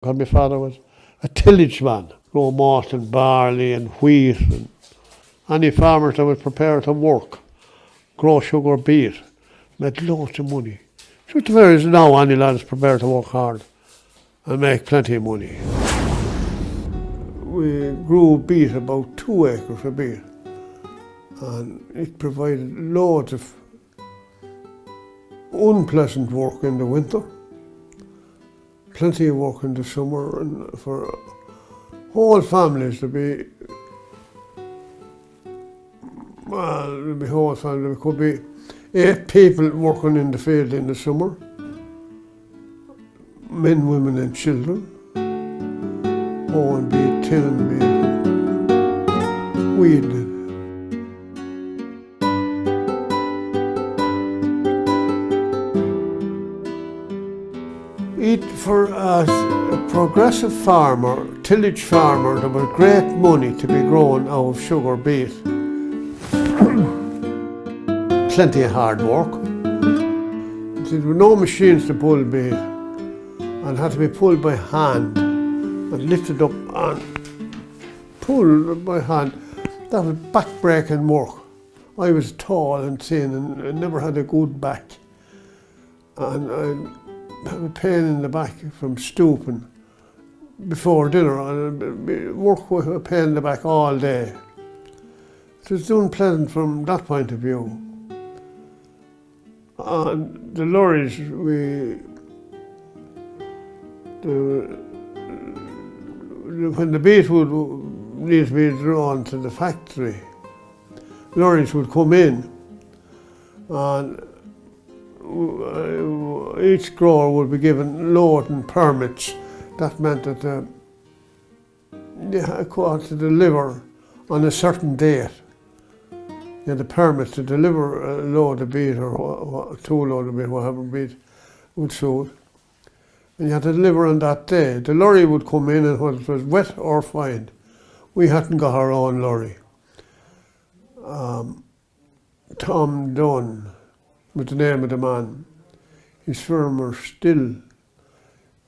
because my father was a tillage man, grow malt and barley and wheat, and any farmers that was prepared to work, grow sugar beet, made loads of money. So there is now any lad is prepared to work hard and make plenty of money. We grew beet, about 2 acres of beet, and it provided loads of unpleasant work in the winter, plenty of work in the summer, and for whole families to be, well, the whole family, there could be 8 people working in the field in the summer, men, women and children, and beet, tilling beet, weeding. For a progressive farmer, tillage farmer, there was great money to be grown out of sugar beet. Plenty of hard work. There were no machines to pull beet, and had to be pulled by hand and lifted up and pulled by hand. That was back-breaking work. I was tall and thin and I never had a good back, and I have a pain in the back from stooping before dinner, and work with a pain in the back all day. It was unpleasant from that point of view. And the lorries, when the beet would need to be drawn to the factory, lorries would come in, and each grower would be given loading permits. That meant that they had to deliver on a certain date. You had a permit to deliver a load of beet or 2 loads of beet, whatever beet would suit. And you had to deliver on that day. The lorry would come in, and whether it was wet or fine, we hadn't got our own lorry. Tom Dunn was the name of the man. His firm were still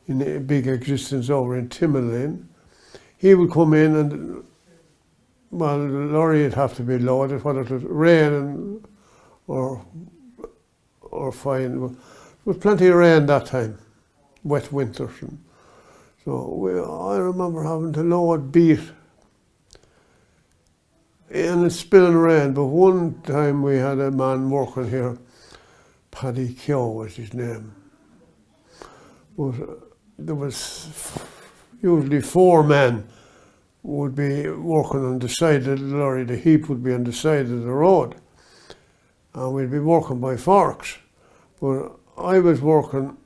in a big existence over in Timmerlane. He would come in, and well, the lorry would have to be loaded, whether it was rain or fine. There was plenty of rain that time, wet winters. And so I remember having to load beet and it's spilling rain. But one time we had a man working here, Paddy Keogh was his name. But there was usually 4 men would be working on the side of the lorry. The heap would be on the side of the road, and we'd be working by forks. But I was working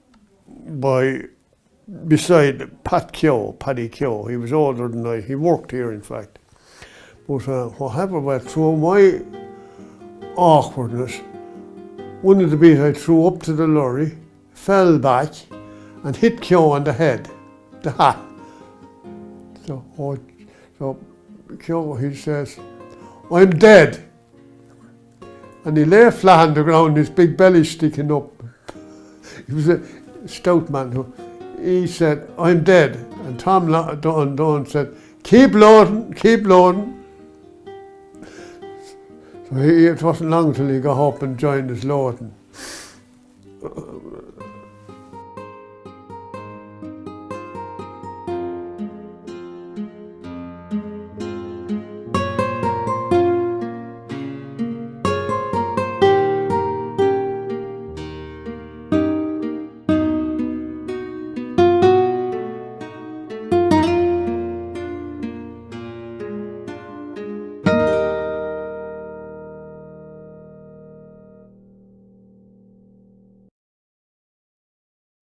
beside Paddy Keogh. He was older than I. He worked here, in fact. But whatever went through my awkwardness, one of the beet I threw up to the lorry fell back and hit Keogh on the head, the hat. So Keogh, he says, "I'm dead." And he lay flat on the ground, his big belly sticking up. He was a stout man. He said, "I'm dead." And Tom Dunn said, "Keep loading, keep loading." So it wasn't long till he got up and joined us loading.